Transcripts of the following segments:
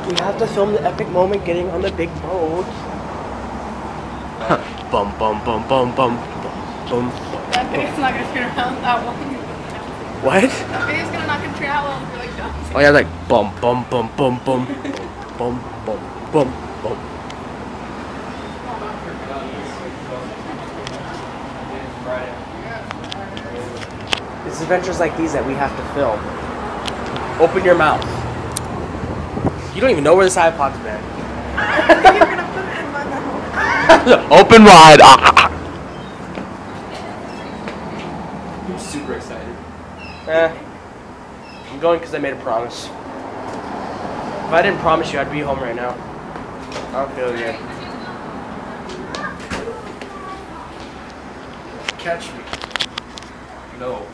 We have to film the epic moment getting on the big boat. Bum bum bum bum bum bum. That video's not gonna turn around that well. What? That video's not gonna turn out well if you're like dancing. Oh yeah, like bum bum bum bum bum bum bum bum bum. It's adventures like these that we have to film. Open your mouth. You don't even know where this iPod's been. You're gonna put it in my mouth. Open wide. I'm super excited. I'm going because I made a promise. If I didn't promise you, I'd be home right now. I don't feel good. Catch me. No.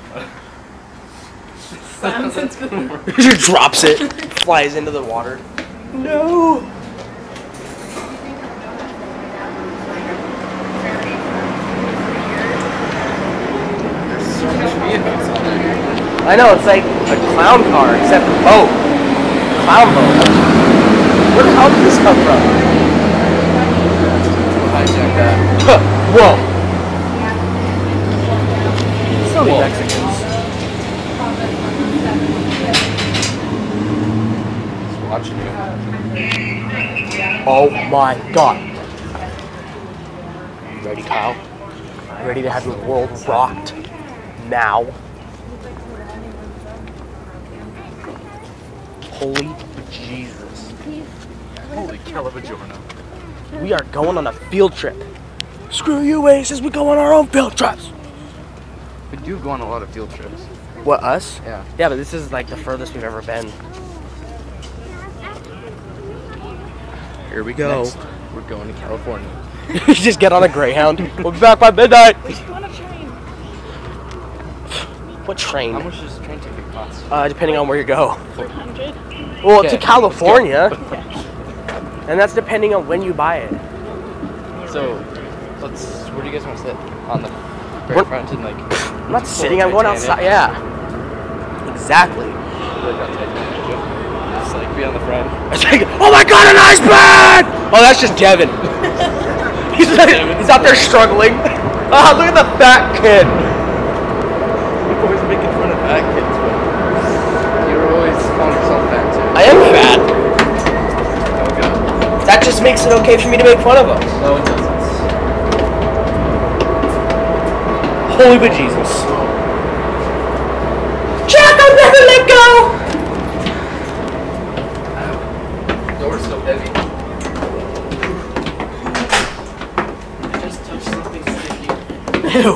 Sounds good. He just drops it, flies into the water. No. There's so much vehicles on there. I know, it's like a clown car, except a boat. Clown boat. Where the hell did this come from? We'll hijack that. Whoa. So many Whoa. Mexicans. He's watching you. Oh my god. Ready, Kyle? Ready to have your world rocked now? Holy Jesus. Holy Calabajorno. We are going on a field trip. Screw you, Aces, we go on our own field trips. We do go on a lot of field trips. What, us? Yeah. Yeah, but this is like the furthest we've ever been. Here we go. Next, we're going to California. You just get on a Greyhound. We'll be back by midnight. We should go on a train. What train? How much does the train ticket cost? Depending on where you go. 400. Well, Okay, to let's California. And that's depending on when you buy it. So, where do you guys want to sit? On the very front and like... I'm not sitting, I'm going outside. Yeah. Exactly. Just like be on the front. It's like, oh my god, an iceberg! Oh, that's just Devin. He's out there struggling. Ah, look at the fat kid. You're always making fun of fat kids, but you're always calling yourself fat too. I am fat. Oh god. That just makes it okay for me to make fun of him. No, it doesn't. Holy bejesus. Jack, I'll never let go! The door's so heavy. I just touched something sticky. Ew.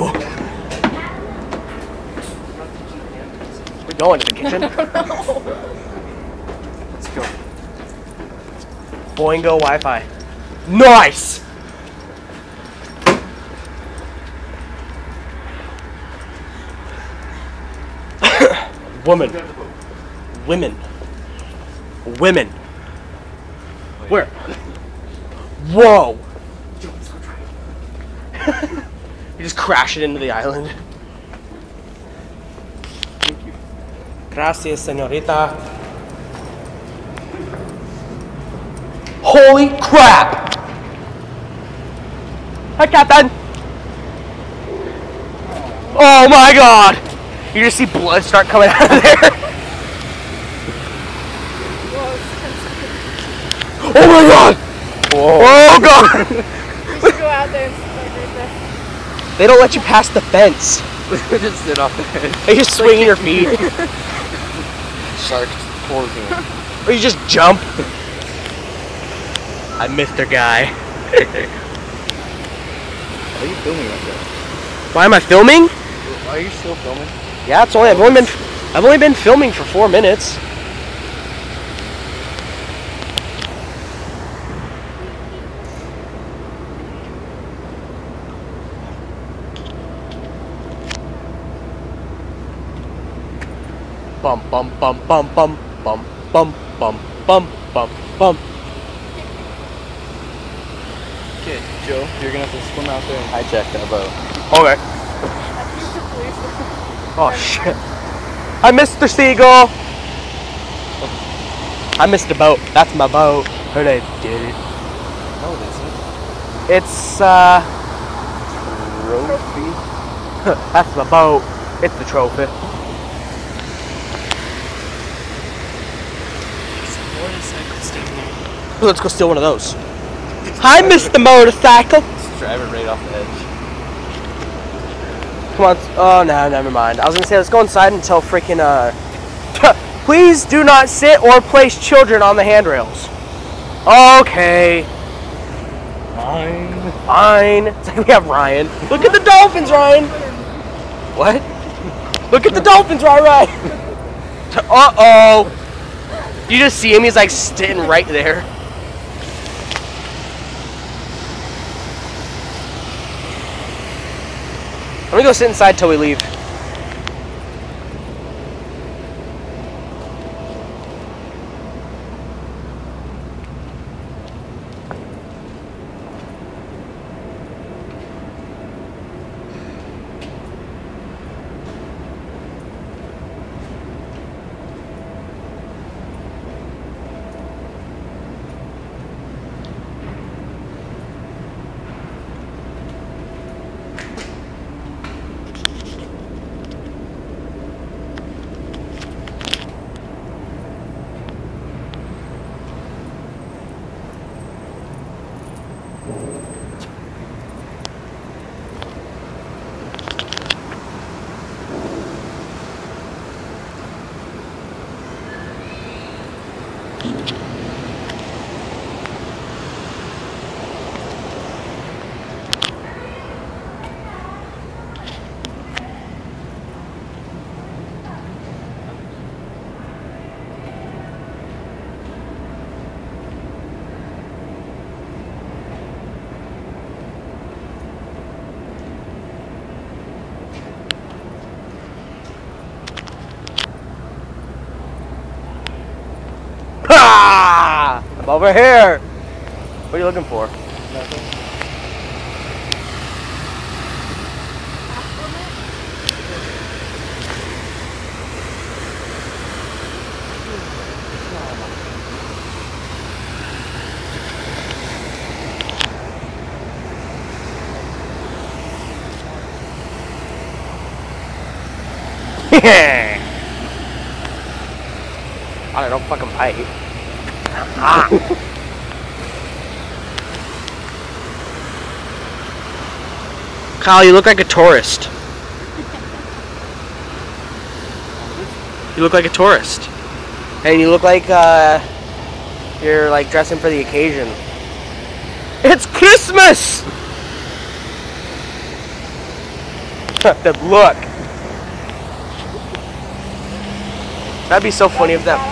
We're going to the kitchen. Let's go. Boingo Wi-Fi. Nice! Woman. Women. Women. Where? Whoa! You just crash it into the island. Thank you. Gracias, señorita. Holy crap! Hi, Captain! Oh my god! You just see blood start coming out of there. Oh my god! Whoa. Oh god! We should go out there and start right there. They don't let you pass the fence. Just sit off the head. They just swing your feet. Shark poison. Or you just jump. I missed their guy. Why are you filming like that? Why am I filming? Are you still filming? Yeah, I've only been filming for 4 minutes. Bum bum bum bum bum bum bum bum bum bum bum. Okay, Joe, you're gonna have to swim out there and hijack that boat. Okay. Oh shit. Hi, Mr. Seagull. I missed a boat. That's my boat. Her name did it. No, it isn't. It's Trophy. that's my boat. It's the trophy. Let's go steal one of those. I missed the motorcycle. Just drive it right off the edge. Come on. Oh no, never mind. I was gonna say let's go inside until freaking please do not sit or place children on the handrails. Okay. Fine. It's like we have Ryan. Look at the dolphins, Ryan. What? Look at the dolphins, Ryan. Uh-oh. You just see him, he's like sitting right there. I'm gonna go sit inside till we leave. Ha! I'm over here. What are you looking for? Nothing. I don't fucking bite. Ah. Kyle, you look like a tourist. You look like a tourist. And you look like you're like dressing for the occasion. It's Christmas! The look. That'd be so funny if that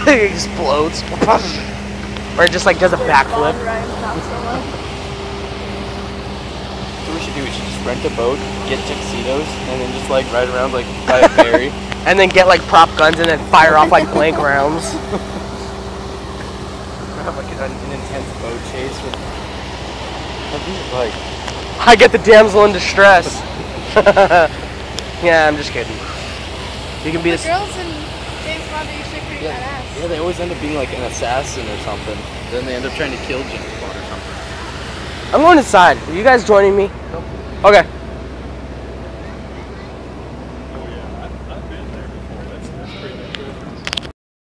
explodes. Or it just like does a backflip. What we should do, we should just rent a boat, get tuxedos, and then just like ride around like by a ferry. And then get like prop guns and then fire off like blank rounds. Have like an intense boat chase with like I get the damsel in distress. Yeah, I'm just kidding. You can be The this. girls in James Bond are usually pretty badass. yeah, they always end up being like an assassin or something. Then they end up trying to kill James Bond or something. I'm going inside. Are you guys joining me? Nope. Okay.